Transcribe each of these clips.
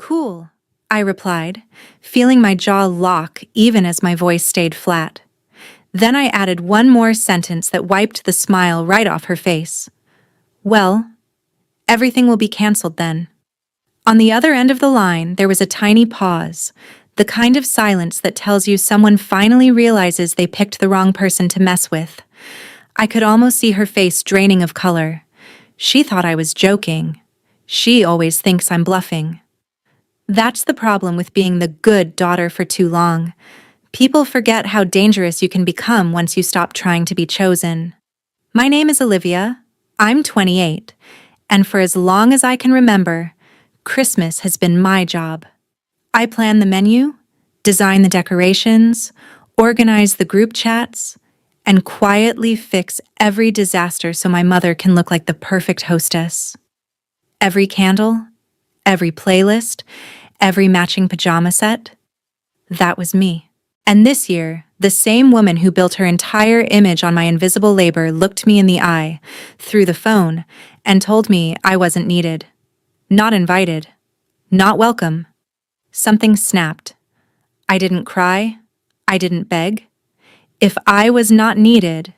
Cool, I replied, feeling my jaw lock even as my voice stayed flat. Then I added one more sentence that wiped the smile right off her face. Well, everything will be canceled then. On the other end of the line, there was a tiny pause, the kind of silence that tells you someone finally realizes they picked the wrong person to mess with. I could almost see her face draining of color. She thought I was joking. She always thinks I'm bluffing. That's the problem with being the good daughter for too long. People forget how dangerous you can become once you stop trying to be chosen. My name is Olivia. I'm 28, and for as long as I can remember, Christmas has been my job. I plan the menu, design the decorations, organize the group chats, and quietly fix every disaster so my mother can look like the perfect hostess. Every candle, every playlist, every matching pajama set, that was me. And this year, the same woman who built her entire image on my invisible labor looked me in the eye, through the phone, and told me I wasn't needed. Not invited. Not welcome. Something snapped. I didn't cry. I didn't beg. If I was not needed,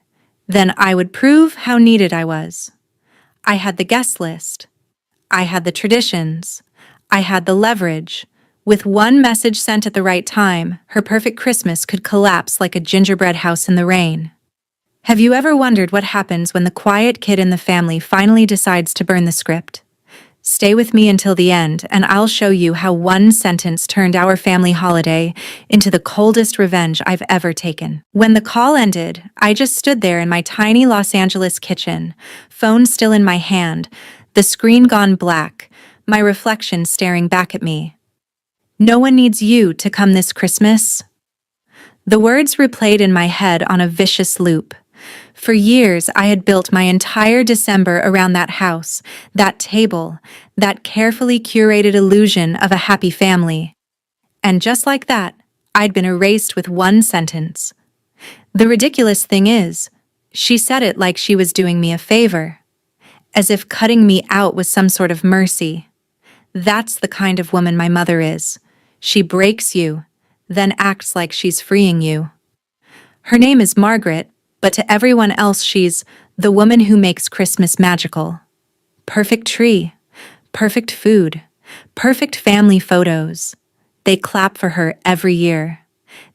then I would prove how needed I was. I had the guest list. I had the traditions. I had the leverage. With one message sent at the right time, her perfect Christmas could collapse like a gingerbread house in the rain. Have you ever wondered what happens when the quiet kid in the family finally decides to burn the script? Stay with me until the end, and I'll show you how one sentence turned our family holiday into the coldest revenge I've ever taken. When the call ended, I just stood there in my tiny Los Angeles kitchen, phone still in my hand, the screen gone black, my reflection staring back at me. No one needs you to come this Christmas. The words replayed in my head on a vicious loop. For years, I had built my entire December around that house, that table, that carefully curated illusion of a happy family. And just like that, I'd been erased with one sentence. The ridiculous thing is, she said it like she was doing me a favor, as if cutting me out was some sort of mercy. That's the kind of woman my mother is. She breaks you, then acts like she's freeing you. Her name is Margaret, but to everyone else she's the woman who makes Christmas magical. Perfect tree, perfect food, perfect family photos. They clap for her every year.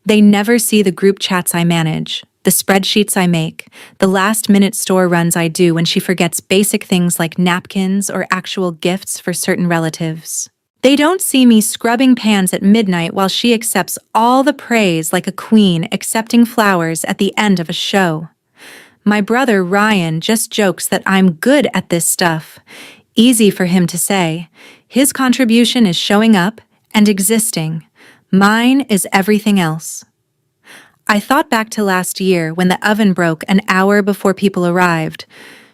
They never see the group chats I manage, the spreadsheets I make, the last-minute store runs I do when she forgets basic things like napkins or actual gifts for certain relatives. They don't see me scrubbing pans at midnight while she accepts all the praise like a queen accepting flowers at the end of a show. My brother Ryan just jokes that I'm good at this stuff. Easy for him to say. His contribution is showing up and existing. Mine is everything else. I thought back to last year when the oven broke an hour before people arrived.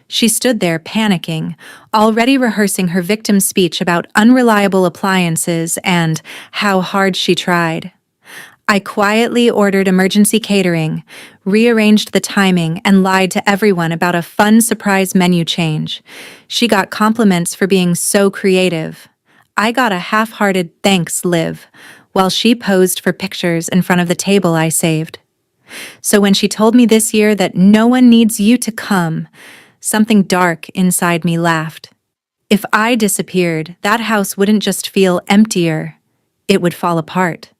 She stood there panicking, already rehearsing her victim speech about unreliable appliances and how hard she tried. I quietly ordered emergency catering, rearranged the timing, and lied to everyone about a fun surprise menu change. She got compliments for being so creative. I got a half-hearted thanks, Liv, while she posed for pictures in front of the table I saved. So when she told me this year that no one needs you to come, something dark inside me laughed. If I disappeared, that house wouldn't just feel emptier, it would fall apart.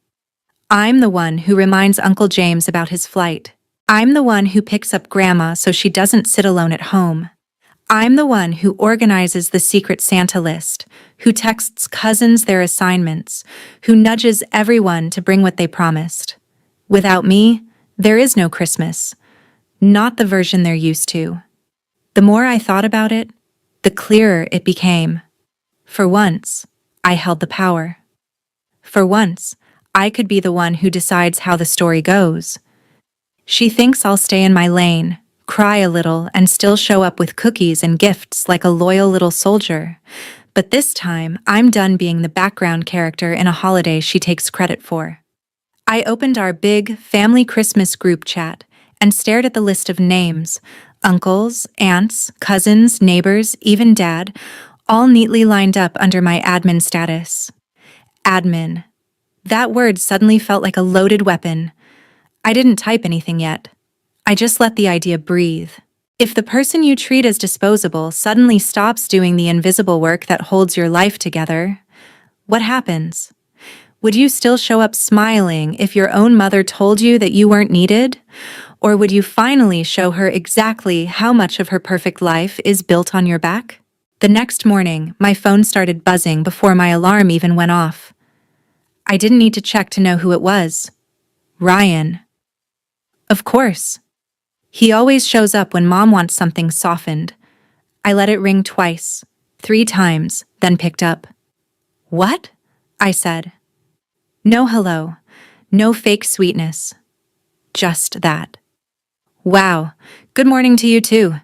I'm the one who reminds Uncle James about his flight. I'm the one who picks up Grandma so she doesn't sit alone at home. I'm the one who organizes the secret Santa list, who texts cousins their assignments, who nudges everyone to bring what they promised. Without me, there is no Christmas. Not the version they're used to. The more I thought about it, the clearer it became. For once, I held the power. For once, I could be the one who decides how the story goes. She thinks I'll stay in my lane, cry a little, and still show up with cookies and gifts like a loyal little soldier. But this time, I'm done being the background character in a holiday she takes credit for. I opened our big family Christmas group chat and stared at the list of names, uncles, aunts, cousins, neighbors, even Dad, all neatly lined up under my admin status. Admin. That word suddenly felt like a loaded weapon. I didn't type anything yet. I just let the idea breathe. If the person you treat as disposable suddenly stops doing the invisible work that holds your life together, what happens? Would you still show up smiling if your own mother told you that you weren't needed? Or would you finally show her exactly how much of her perfect life is built on your back? The next morning, my phone started buzzing before my alarm even went off. I didn't need to check to know who it was. Ryan. Of course. He always shows up when Mom wants something softened. I let it ring twice, 3 times, then picked up. What? I said. No hello, no fake sweetness. Just that. Wow, good morning to you too.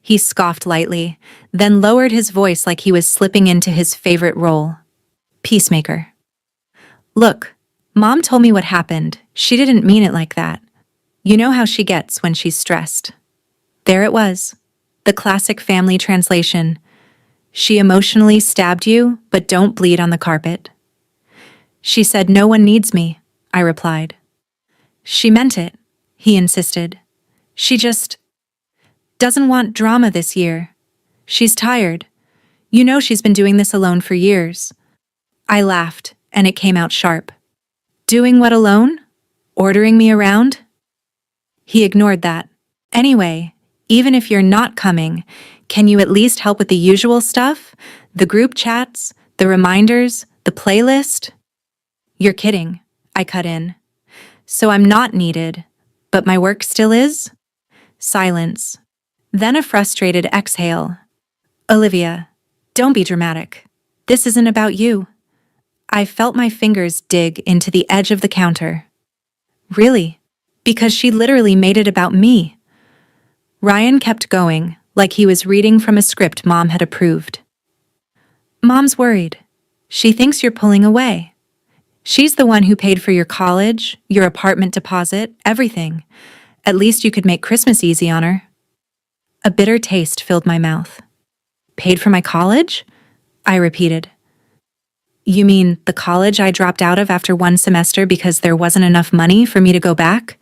He scoffed lightly, then lowered his voice like he was slipping into his favorite role. Peacemaker. Look, Mom told me what happened. She didn't mean it like that. You know how she gets when she's stressed. There it was, the classic family translation. She emotionally stabbed you, but don't bleed on the carpet. She said no one needs me, I replied. She meant it, he insisted. She just doesn't want drama this year. She's tired. You know she's been doing this alone for years. I laughed, and it came out sharp. Doing what alone? Ordering me around? He ignored that. Anyway, even if you're not coming, can you at least help with the usual stuff? The group chats, the reminders, the playlist? You're kidding, I cut in. So I'm not needed, but my work still is? Silence. Then a frustrated exhale. Olivia, don't be dramatic. This isn't about you. I felt my fingers dig into the edge of the counter. Really? Because she literally made it about me. Ryan kept going, like he was reading from a script Mom had approved. Mom's worried. She thinks you're pulling away. She's the one who paid for your college, your apartment deposit, everything. At least you could make Christmas easy on her. A bitter taste filled my mouth. Paid for my college? I repeated. You mean the college I dropped out of after 1 semester because there wasn't enough money for me to go back?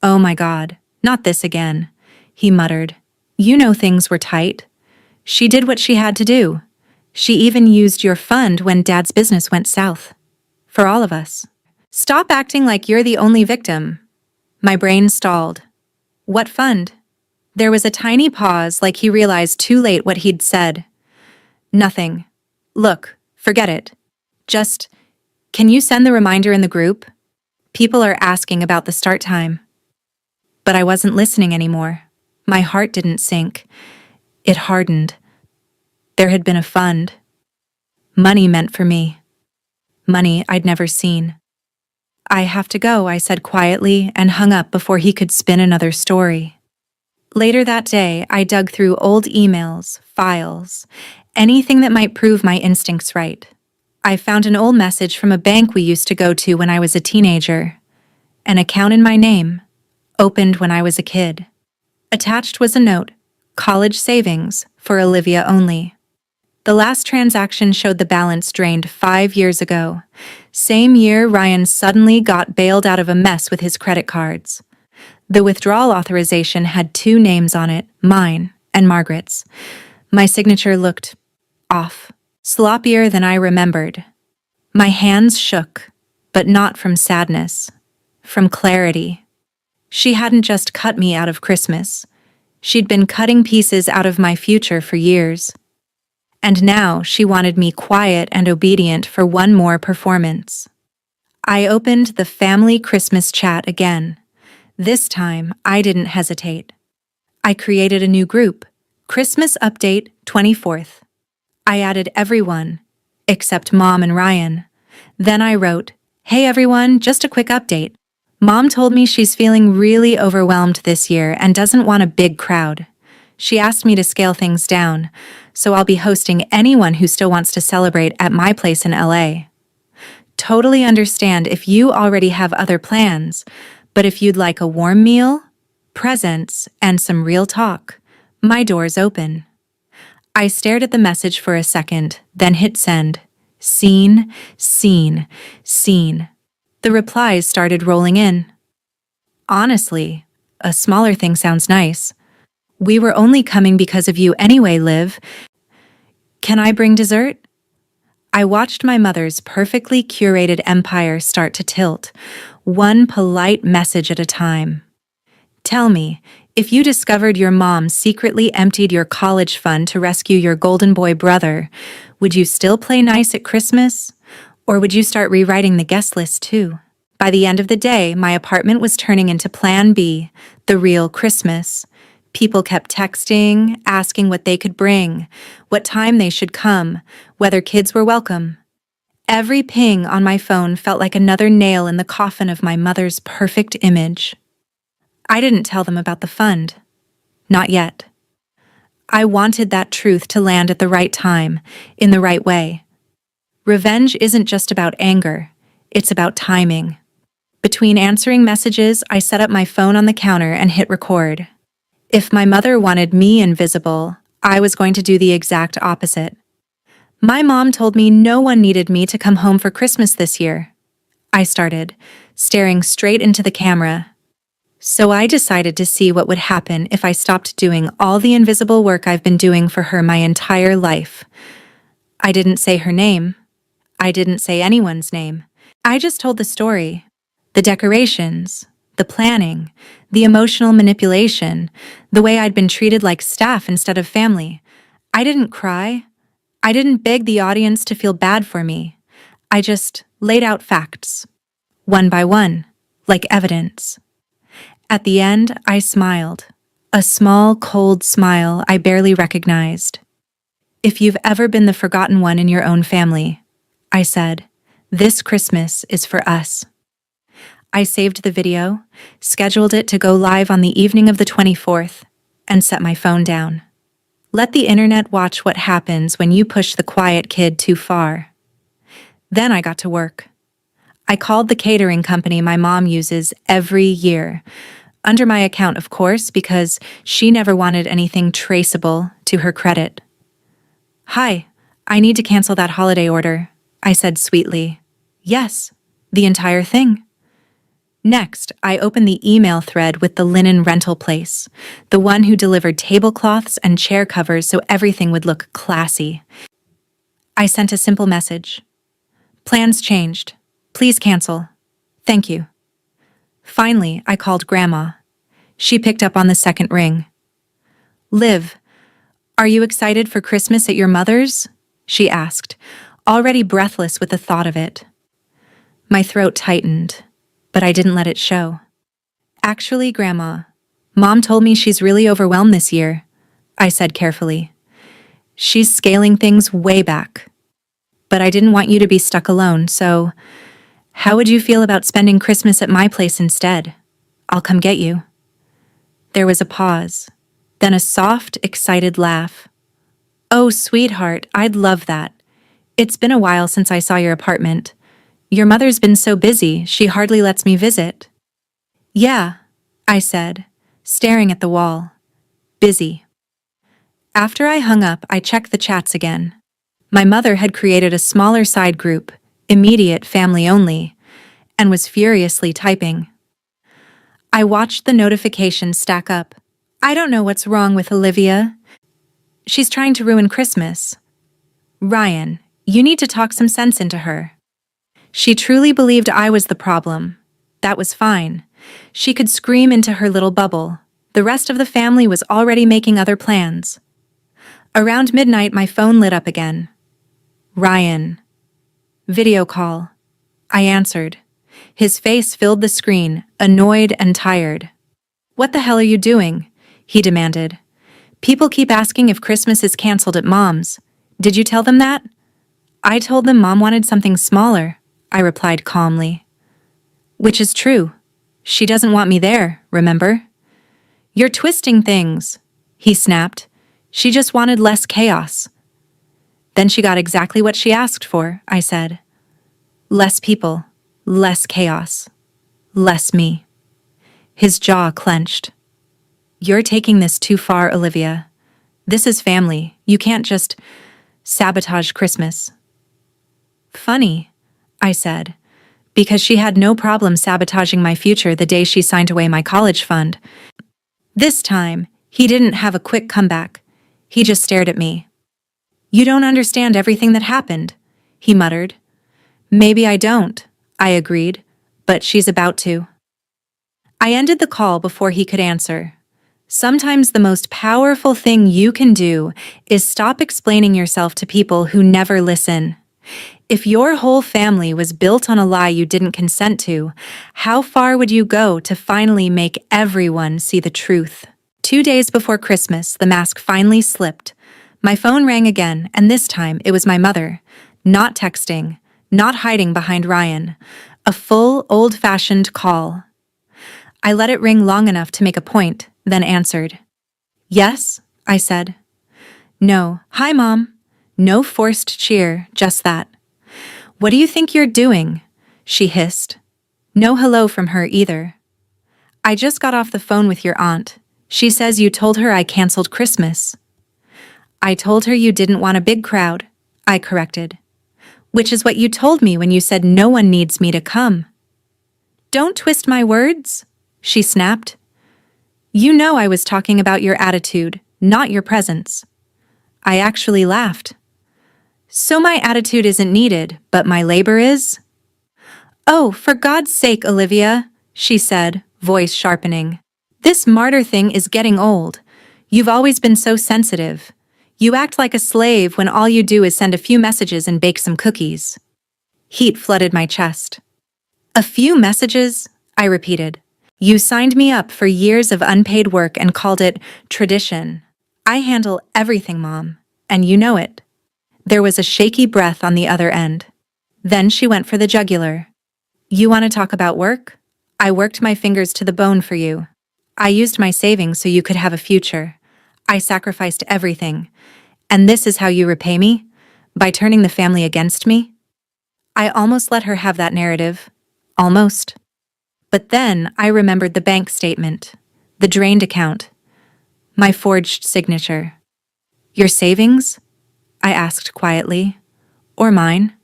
Oh my God, not this again, he muttered. You know things were tight. She did what she had to do. She even used your fund when Dad's business went south. For all of us. Stop acting like you're the only victim. My brain stalled. What fund? There was a tiny pause, like he realized too late what he'd said. Nothing. Look, forget it. Just, can you send the reminder in the group? People are asking about the start time. But I wasn't listening anymore. My heart didn't sink. It hardened. There had been a fund. Money meant for me. Money I'd never seen. I have to go, I said quietly, and hung up before he could spin another story. Later that day, I dug through old emails, files, anything that might prove my instincts right. I found an old message from a bank we used to go to when I was a teenager. An account in my name, opened when I was a kid. Attached was a note, college savings, for Olivia only. The last transaction showed the balance drained 5 years ago. Same year, Ryan suddenly got bailed out of a mess with his credit cards. The withdrawal authorization had 2 names on it, mine and Margaret's. My signature looked off, sloppier than I remembered. My hands shook, but not from sadness, from clarity. She hadn't just cut me out of Christmas. She'd been cutting pieces out of my future for years. And now she wanted me quiet and obedient for one more performance. I opened the family Christmas chat again. This time, I didn't hesitate. I created a new group, Christmas Update 24th. I added everyone, except Mom and Ryan. Then I wrote, Hey everyone, just a quick update. Mom told me she's feeling really overwhelmed this year and doesn't want a big crowd. She asked me to scale things down, so I'll be hosting anyone who still wants to celebrate at my place in LA. Totally understand if you already have other plans, but if you'd like a warm meal, presents, and some real talk, my door's open. I stared at the message for a second, then hit send, Seen, seen, seen. The replies started rolling in. Honestly, a smaller thing sounds nice. We were only coming because of you anyway, Liv. Can I bring dessert? I watched my mother's perfectly curated empire start to tilt, one polite message at a time. Tell me, if you discovered your mom secretly emptied your college fund to rescue your golden boy brother, would you still play nice at Christmas? Or would you start rewriting the guest list too? By the end of the day, my apartment was turning into Plan B, the real Christmas. People kept texting, asking what they could bring, what time they should come, whether kids were welcome. Every ping on my phone felt like another nail in the coffin of my mother's perfect image. I didn't tell them about the fund. Not yet. I wanted that truth to land at the right time, in the right way. Revenge isn't just about anger, it's about timing. Between answering messages, I set up my phone on the counter and hit record. If my mother wanted me invisible, I was going to do the exact opposite. My mom told me no one needed me to come home for Christmas this year. I started, staring straight into the camera. So I decided to see what would happen if I stopped doing all the invisible work I've been doing for her my entire life. I didn't say her name. I didn't say anyone's name. I just told the story. The decorations, the planning, the emotional manipulation, the way I'd been treated like staff instead of family. I didn't cry. I didn't beg the audience to feel bad for me. I just laid out facts, one by one, like evidence. At the end, I smiled, a small, cold smile I barely recognized. If you've ever been the forgotten one in your own family, I said, this Christmas is for us. I saved the video, scheduled it to go live on the evening of the 24th, and set my phone down. Let the internet watch what happens when you push the quiet kid too far. Then I got to work. I called the catering company my mom uses every year, under my account, of course, because she never wanted anything traceable to her credit. Hi, I need to cancel that holiday order, I said sweetly. Yes, the entire thing. Next, I opened the email thread with the linen rental place, the one who delivered tablecloths and chair covers so everything would look classy. I sent a simple message. Plans changed. Please cancel. Thank you. Finally, I called Grandma. She picked up on the second ring. Liv, are you excited for Christmas at your mother's? She asked, already breathless with the thought of it. My throat tightened, but I didn't let it show. Actually, Grandma, Mom told me she's really overwhelmed this year, I said carefully. She's scaling things way back. But I didn't want you to be stuck alone, so how would you feel about spending Christmas at my place instead? I'll come get you. There was a pause, then a soft, excited laugh. Oh, sweetheart, I'd love that. It's been a while since I saw your apartment. Your mother's been so busy, she hardly lets me visit. Yeah, I said, staring at the wall. Busy. After I hung up, I checked the chats again. My mother had created a smaller side group, immediate family only, and was furiously typing. I watched the notifications stack up. I don't know what's wrong with Olivia. She's trying to ruin Christmas. Ryan, you need to talk some sense into her. She truly believed I was the problem. That was fine. She could scream into her little bubble. The rest of the family was already making other plans. Around midnight, my phone lit up again. Ryan. Video call. I answered. His face filled the screen, annoyed and tired. What the hell are you doing? He demanded. People keep asking if Christmas is canceled at Mom's. Did you tell them that? I told them Mom wanted something smaller, I replied calmly. Which is true. She doesn't want me there, remember? You're twisting things, he snapped. She just wanted less chaos. Then she got exactly what she asked for, I said. Less people, less chaos, less me. His jaw clenched. You're taking this too far, Olivia. This is family. You can't just sabotage Christmas. Funny, I said, because she had no problem sabotaging my future the day she signed away my college fund. This time, he didn't have a quick comeback. He just stared at me. You don't understand everything that happened, he muttered. Maybe I don't, I agreed, but she's about to. I ended the call before he could answer. Sometimes the most powerful thing you can do is stop explaining yourself to people who never listen. If your whole family was built on a lie you didn't consent to, how far would you go to finally make everyone see the truth? 2 days before Christmas, the mask finally slipped. My phone rang again, and this time it was my mother. Not texting, not hiding behind Ryan. A full, old-fashioned call. I let it ring long enough to make a point, then answered. Yes, I said. No, hi, Mom. No forced cheer, just that. What do you think you're doing? She hissed. No hello from her either. I just got off the phone with your aunt. She says you told her I canceled Christmas. I told her you didn't want a big crowd, I corrected. Which is what you told me when you said no one needs me to come. Don't twist my words, she snapped. You know I was talking about your attitude, not your presence. I actually laughed. So my attitude isn't needed, but my labor is? Oh, for God's sake, Olivia, she said, voice sharpening. This martyr thing is getting old. You've always been so sensitive. You act like a slave when all you do is send a few messages and bake some cookies. Heat flooded my chest. A few messages? I repeated. You signed me up for years of unpaid work and called it tradition. I handle everything, Mom, and you know it. There was a shaky breath on the other end. Then she went for the jugular. You want to talk about work? I worked my fingers to the bone for you. I used my savings so you could have a future. I sacrificed everything. And this is how you repay me? By turning the family against me? I almost let her have that narrative. Almost. But then I remembered the bank statement, the drained account, my forged signature. Your savings? I asked quietly. Or mine?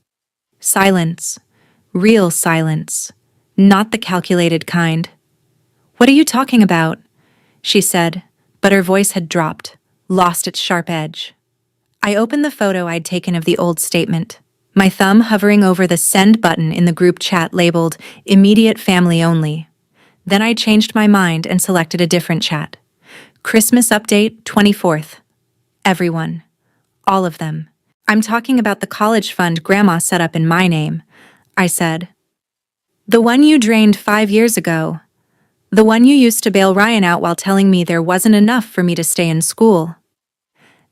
Silence. Real silence. Not the calculated kind. What are you talking about? She said, but her voice had dropped, lost its sharp edge. I opened the photo I'd taken of the old statement, my thumb hovering over the send button in the group chat labeled immediate family only. Then I changed my mind and selected a different chat. Christmas update 24th. Everyone. All of them. I'm talking about the college fund Grandma set up in my name, I said. The one you drained 5 years ago. The one you used to bail Ryan out while telling me there wasn't enough for me to stay in school.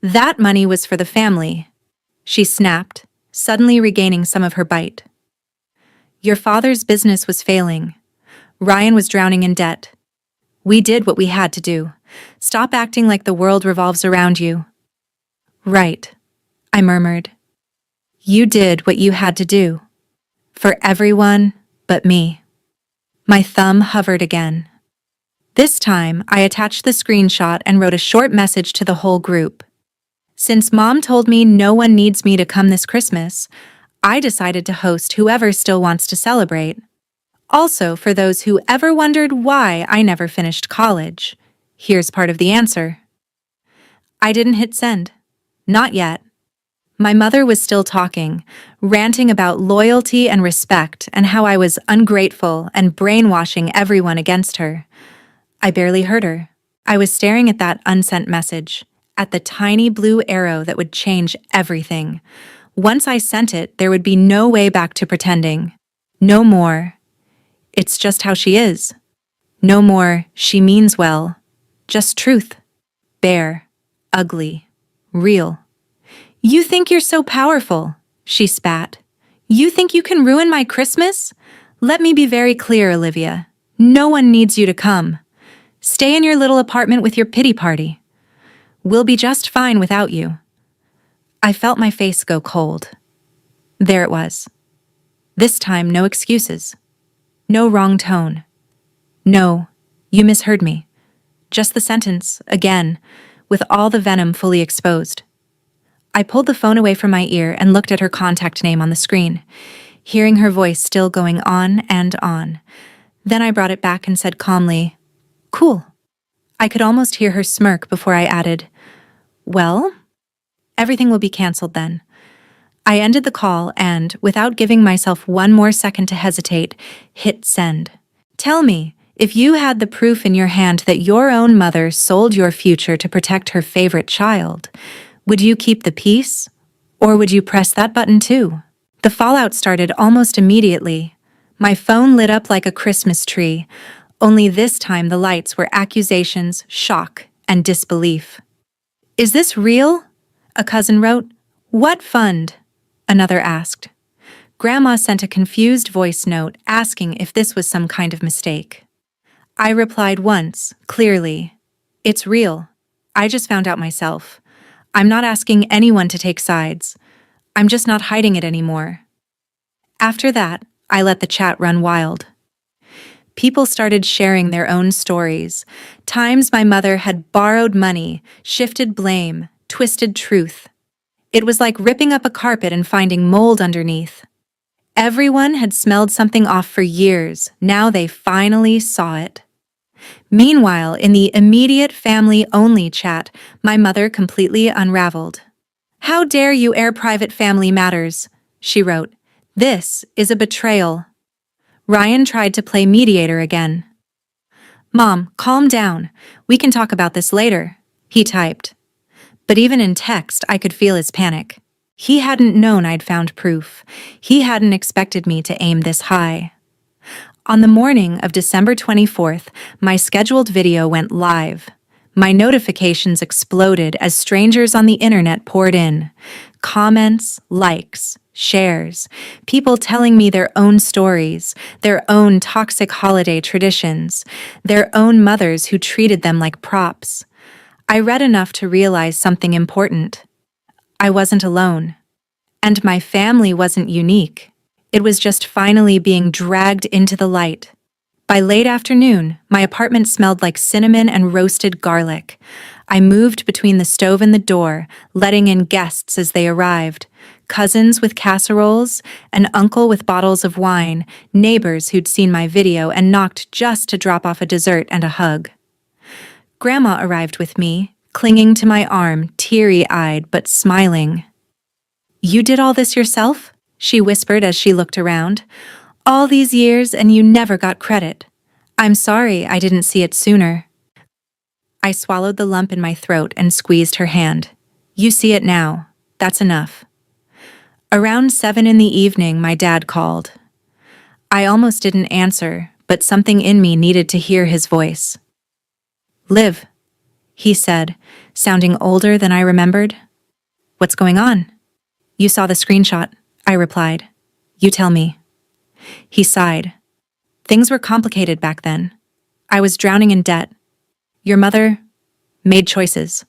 That money was for the family, she snapped, suddenly regaining some of her bite. Your father's business was failing. Ryan was drowning in debt. We did what we had to do. Stop acting like the world revolves around you. Right, I murmured. You did what you had to do. For everyone but me. My thumb hovered again. This time, I attached the screenshot and wrote a short message to the whole group. Since Mom told me no one needs me to come this Christmas, I decided to host whoever still wants to celebrate. Also, for those who ever wondered why I never finished college, here's part of the answer. I didn't hit send. Not yet. My mother was still talking, ranting about loyalty and respect and how I was ungrateful and brainwashing everyone against her. I barely heard her. I was staring at that unsent message, at the tiny blue arrow that would change everything. Once I sent it, there would be no way back to pretending. No more. It's just how she is. No more, she means well. Just truth. Bare. Ugly. Real. You think you're so powerful, she spat. You think you can ruin my Christmas? Let me be very clear, Olivia. No one needs you to come. Stay in your little apartment with your pity party. We'll be just fine without you. I felt my face go cold. There it was. This time, no excuses. No wrong tone. No, you misheard me. Just the sentence, again, with all the venom fully exposed. I pulled the phone away from my ear and looked at her contact name on the screen, hearing her voice still going on and on. Then I brought it back and said calmly, "Cool." I could almost hear her smirk before I added, "Well, everything will be canceled then." I ended the call and, without giving myself one more second to hesitate, hit send. Tell me, if you had the proof in your hand that your own mother sold your future to protect her favorite child, would you keep the peace? Or would you press that button too? The fallout started almost immediately. My phone lit up like a Christmas tree, only this time the lights were accusations, shock, and disbelief. "Is this real?" a cousin wrote. "What fund?" another asked. Grandma sent a confused voice note asking if this was some kind of mistake. I replied once, clearly, "It's real. I just found out myself. I'm not asking anyone to take sides. I'm just not hiding it anymore." After that, I let the chat run wild. People started sharing their own stories, times my mother had borrowed money, shifted blame, twisted truth. It was like ripping up a carpet and finding mold underneath. Everyone had smelled something off for years. Now they finally saw it. Meanwhile, in the immediate family-only chat, my mother completely unraveled. "How dare you air private family matters?" she wrote. "This is a betrayal." Ryan tried to play mediator again. "Mom, calm down. We can talk about this later," he typed. But even in text, I could feel his panic. He hadn't known I'd found proof. He hadn't expected me to aim this high. On the morning of December 24th, my scheduled video went live. My notifications exploded as strangers on the internet poured in. Comments, likes, shares, people telling me their own stories, their own toxic holiday traditions, their own mothers who treated them like props. I read enough to realize something important. I wasn't alone. And my family wasn't unique. It was just finally being dragged into the light. By late afternoon, my apartment smelled like cinnamon and roasted garlic. I moved between the stove and the door, letting in guests as they arrived. Cousins with casseroles, an uncle with bottles of wine, neighbors who'd seen my video and knocked just to drop off a dessert and a hug. Grandma arrived with me, clinging to my arm, teary-eyed but smiling. "You did all this yourself?" she whispered as she looked around. "All these years and you never got credit. I'm sorry I didn't see it sooner." I swallowed the lump in my throat and squeezed her hand. "You see it now. That's enough." Around 7 in the evening, my dad called. I almost didn't answer, but something in me needed to hear his voice. "Liv," he said, sounding older than I remembered. "What's going on?" "You saw the screenshot," I replied. "You tell me." He sighed. "Things were complicated back then. I was drowning in debt. Your mother made choices.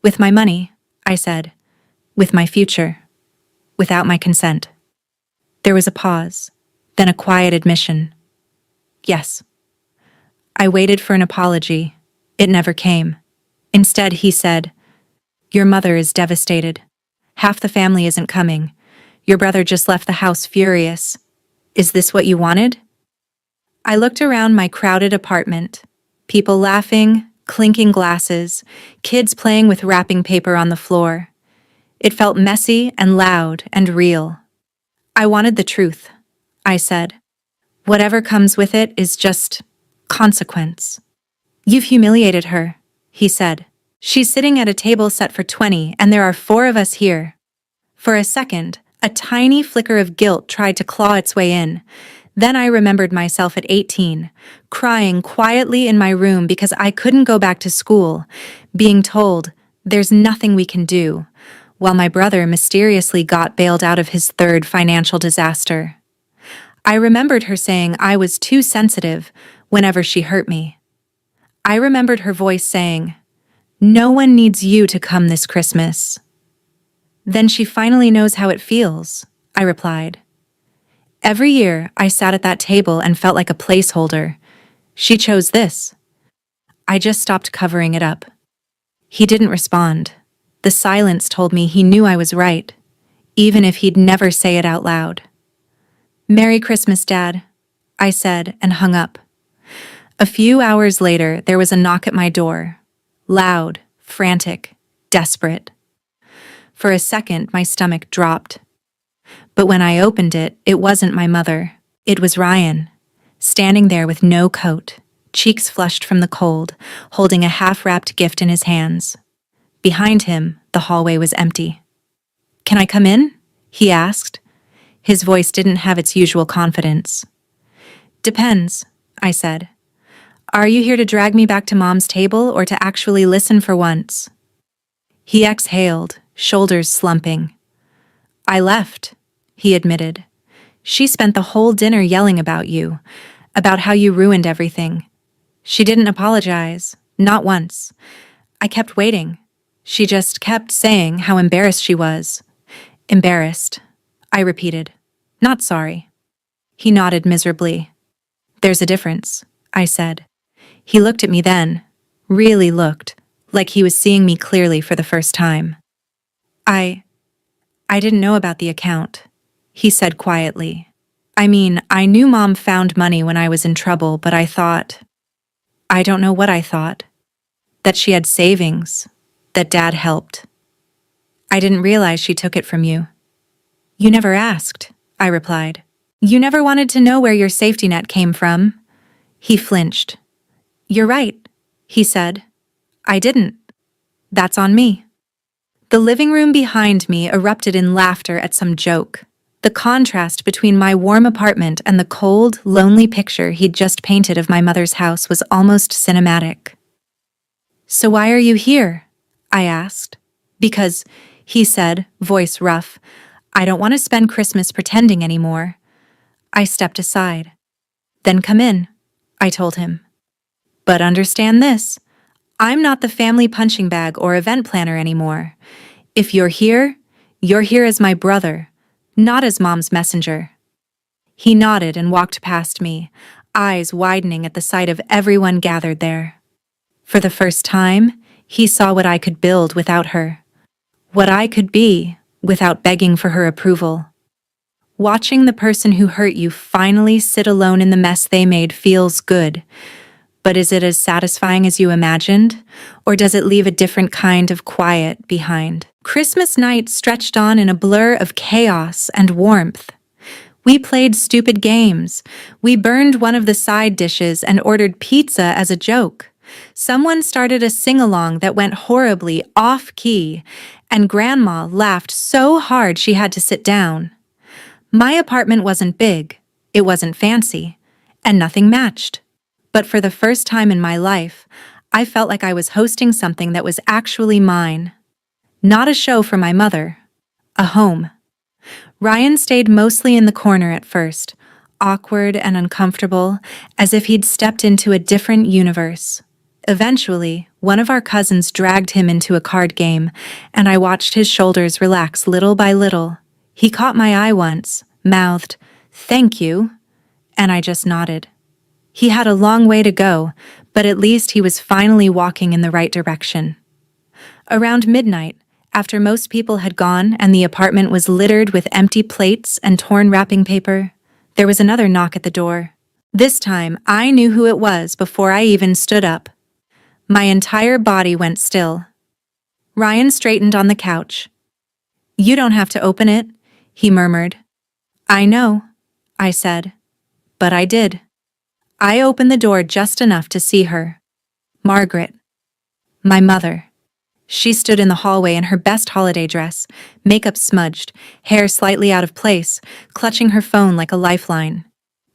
With my money," I said. "With my future. Without my consent." There was a pause, then a quiet admission. "Yes." I waited for an apology. It never came. Instead, he said, "Your mother is devastated. Half the family isn't coming. Your brother just left the house furious. Is this what you wanted?" I looked around my crowded apartment. People laughing, clinking glasses, kids playing with wrapping paper on the floor. It felt messy and loud and real. "I wanted the truth," I said. "Whatever comes with it is just consequence." "You've humiliated her," he said. "She's sitting at a table set for 20 and there are 4 of us here." For a second, a tiny flicker of guilt tried to claw its way in. Then I remembered myself at 18, crying quietly in my room because I couldn't go back to school, being told, "There's nothing we can do," while my brother mysteriously got bailed out of his 3rd financial disaster. I remembered her saying I was too sensitive whenever she hurt me. I remembered her voice saying, "No one needs you to come this Christmas." "Then she finally knows how it feels," I replied. Every year, I sat at that table and felt like a placeholder. She chose this. I just stopped covering it up. He didn't respond. The silence told me he knew I was right, even if he'd never say it out loud. "Merry Christmas, Dad," I said and hung up. A few hours later, there was a knock at my door. Loud, frantic, desperate. For a second, my stomach dropped. But when I opened it, it wasn't my mother. It was Ryan, standing there with no coat, cheeks flushed from the cold, holding a half-wrapped gift in his hands. Behind him, the hallway was empty. "Can I come in?" he asked. His voice didn't have its usual confidence. "Depends," I said. "Are you here to drag me back to Mom's table or to actually listen for once?" He exhaled, shoulders slumping. "I left," he admitted. "She spent the whole dinner yelling about you, about how you ruined everything. She didn't apologize, not once. I kept waiting. She just kept saying how embarrassed she was." "Embarrassed," I repeated. "Not sorry." He nodded miserably. "There's a difference," I said. He looked at me then, really looked, like he was seeing me clearly for the first time. I didn't know about the account," he said quietly. "I mean, I knew Mom found money when I was in trouble, but I don't know what I thought. That she had savings, that Dad helped. I didn't realize she took it from you." "You never asked," I replied. "You never wanted to know where your safety net came from." He flinched. "You're right," he said. "I didn't. That's on me." The living room behind me erupted in laughter at some joke. The contrast between my warm apartment and the cold, lonely picture he'd just painted of my mother's house was almost cinematic. "So why are you here?" I asked. "Because," he said, voice rough, "I don't want to spend Christmas pretending anymore." I stepped aside. "Then come in," I told him. "But understand this. I'm not the family punching bag or event planner anymore. If you're here as my brother, not as Mom's messenger." He nodded and walked past me, eyes widening at the sight of everyone gathered there. For the first time, he saw what I could build without her. What I could be without begging for her approval. Watching the person who hurt you finally sit alone in the mess they made feels good. But is it as satisfying as you imagined? Or does it leave a different kind of quiet behind? Christmas night stretched on in a blur of chaos and warmth. We played stupid games. We burned one of the side dishes and ordered pizza as a joke. Someone started a sing-along that went horribly off-key, and Grandma laughed so hard she had to sit down. My apartment wasn't big, it wasn't fancy, and nothing matched. But for the first time in my life, I felt like I was hosting something that was actually mine. Not a show for my mother. A home. Ryan stayed mostly in the corner at first, awkward and uncomfortable, as if he'd stepped into a different universe. Eventually, one of our cousins dragged him into a card game, and I watched his shoulders relax little by little. He caught my eye once, mouthed, "Thank you," and I just nodded. He had a long way to go, but at least he was finally walking in the right direction. Around midnight, after most people had gone and the apartment was littered with empty plates and torn wrapping paper, there was another knock at the door. This time, I knew who it was before I even stood up. My entire body went still. Ryan straightened on the couch. "You don't have to open it," he murmured. "I know," I said. But I did. I opened the door just enough to see her. Margaret. My mother. She stood in the hallway in her best holiday dress, makeup smudged, hair slightly out of place, clutching her phone like a lifeline.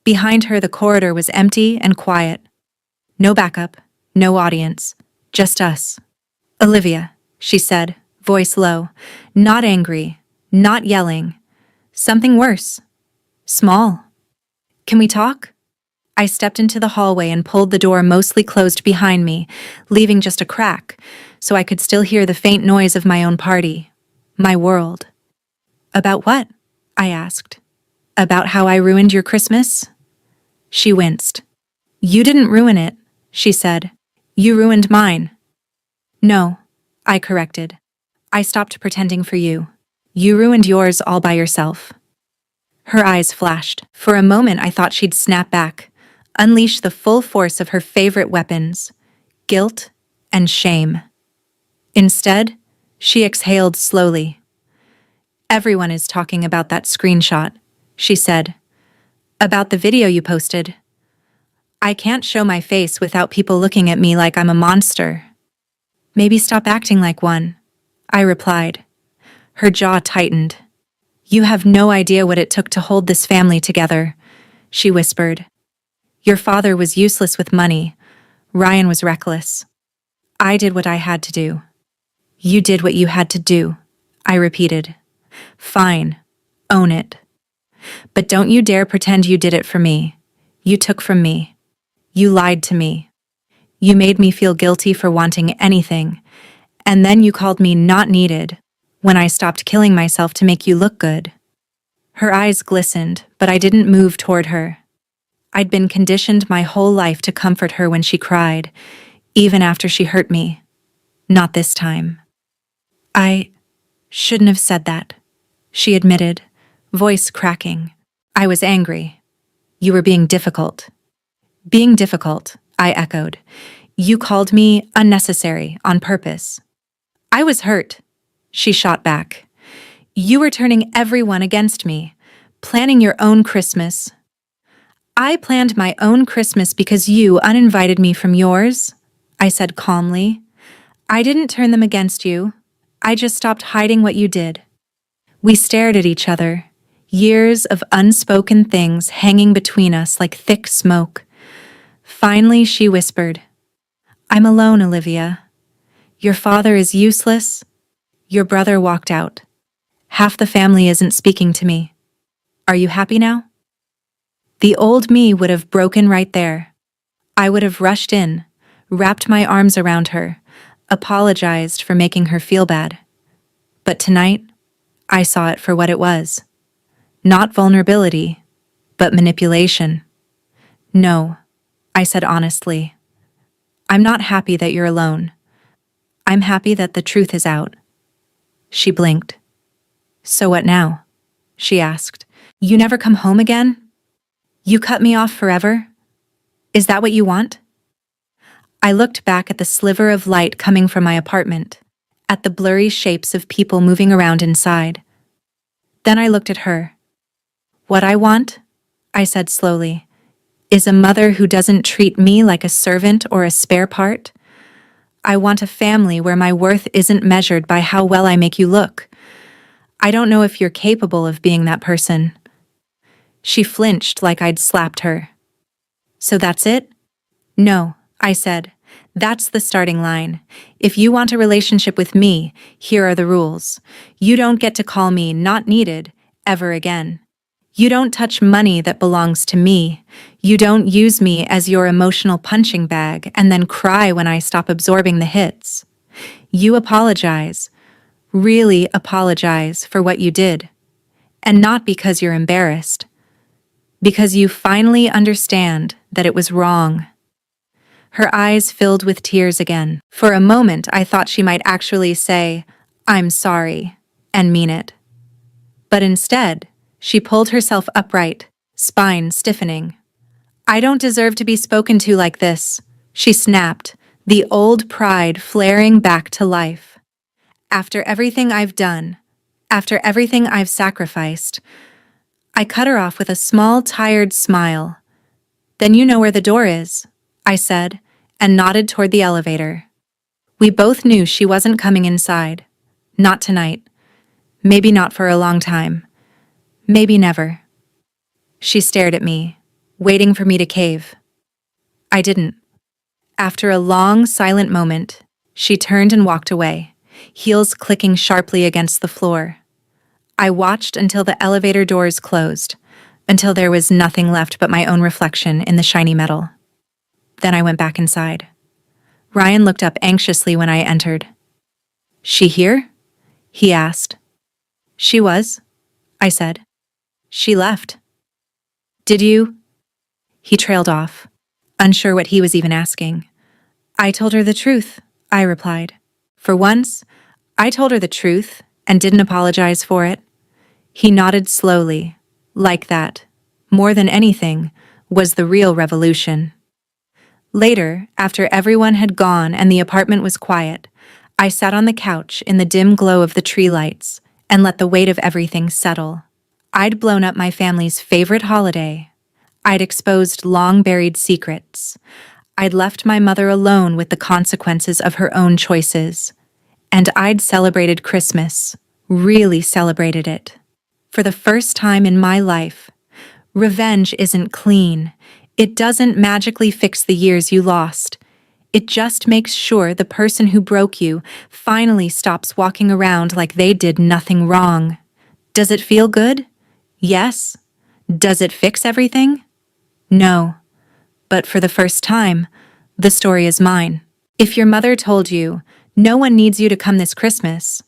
Behind her, the corridor was empty and quiet. No backup, no audience, just us. "Olivia," she said, voice low, not angry, not yelling. Something worse. Small. "Can we talk?" I stepped into the hallway and pulled the door mostly closed behind me, leaving just a crack, so I could still hear the faint noise of my own party. My world. "About what?" I asked. "About how I ruined your Christmas?" She winced. "You didn't ruin it," she said. "You ruined mine." "No," I corrected. I stopped pretending for you. You ruined yours all by yourself. Her eyes flashed. For a moment I thought she'd snap back, unleash the full force of her favorite weapons, guilt and shame. Instead, she exhaled slowly. Everyone is talking about that screenshot, she said. About the video you posted. I can't show my face without people looking at me like I'm a monster. Maybe stop acting like one, I replied. Her jaw tightened. You have no idea what it took to hold this family together, she whispered. Your father was useless with money. Ryan was reckless. I did what I had to do. You did what you had to do, I repeated. Fine, own it. But don't you dare pretend you did it for me. You took from me. You lied to me. You made me feel guilty for wanting anything, and then you called me not needed when I stopped killing myself to make you look good. Her eyes glistened, but I didn't move toward her. I'd been conditioned my whole life to comfort her when she cried, even after she hurt me. Not this time. I shouldn't have said that, she admitted, voice cracking. I was angry. You were being difficult. Being difficult, I echoed. You called me unnecessary on purpose. I was hurt, she shot back. You were turning everyone against me, planning your own Christmas. I planned my own Christmas because you uninvited me from yours, I said calmly. I didn't turn them against you. I just stopped hiding what you did. We stared at each other, years of unspoken things hanging between us like thick smoke. Finally, she whispered, I'm alone, Olivia. Your father is useless. Your brother walked out. Half the family isn't speaking to me. Are you happy now? The old me would have broken right there. I would have rushed in, wrapped my arms around her, apologized for making her feel bad. But tonight, I saw it for what it was. Not vulnerability, but manipulation. No, I said honestly. I'm not happy that you're alone. I'm happy that the truth is out. She blinked. So what now? She asked. You never come home again? You cut me off forever? Is that what you want? I looked back at the sliver of light coming from my apartment, at the blurry shapes of people moving around inside. Then I looked at her. What I want, I said slowly, is a mother who doesn't treat me like a servant or a spare part. I want a family where my worth isn't measured by how well I make you look. I don't know if you're capable of being that person. She flinched like I'd slapped her. So that's it? No, I said. That's the starting line. If you want a relationship with me, here are the rules. You don't get to call me not needed ever again. You don't touch money that belongs to me. You don't use me as your emotional punching bag and then cry when I stop absorbing the hits. You apologize, really apologize for what you did. And not because you're embarrassed. Because you finally understand that it was wrong. Her eyes filled with tears again. For a moment, I thought she might actually say, I'm sorry, and mean it. But instead, she pulled herself upright, spine stiffening. I don't deserve to be spoken to like this, she snapped, the old pride flaring back to life. After everything I've done, after everything I've sacrificed, I cut her off with a small, tired smile. Then you know where the door is, I said, and nodded toward the elevator. We both knew she wasn't coming inside. Not tonight. Maybe not for a long time. Maybe never. She stared at me, waiting for me to cave. I didn't. After a long, silent moment, she turned and walked away, heels clicking sharply against the floor. I watched until the elevator doors closed, until there was nothing left but my own reflection in the shiny metal. Then I went back inside. Ryan looked up anxiously when I entered. She here? He asked. She was, I said. She left. Did you? He trailed off, unsure what he was even asking. I told her the truth, I replied. For once, I told her the truth and didn't apologize for it. He nodded slowly, like that, more than anything, was the real revolution. Later, after everyone had gone and the apartment was quiet, I sat on the couch in the dim glow of the tree lights and let the weight of everything settle. I'd blown up my family's favorite holiday. I'd exposed long-buried secrets. I'd left my mother alone with the consequences of her own choices. And I'd celebrated Christmas, really celebrated it. For the first time in my life, revenge isn't clean. It doesn't magically fix the years you lost. It just makes sure the person who broke you finally stops walking around like they did nothing wrong. Does it feel good? Yes. Does it fix everything? No. But for the first time, the story is mine. If your mother told you, no one needs you to come this Christmas,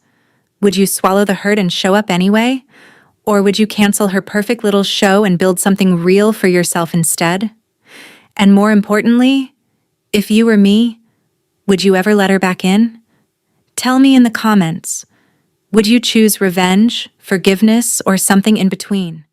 would you swallow the hurt and show up anyway? Or would you cancel her perfect little show and build something real for yourself instead? And more importantly, if you were me, would you ever let her back in? Tell me in the comments. Would you choose revenge, forgiveness, or something in between?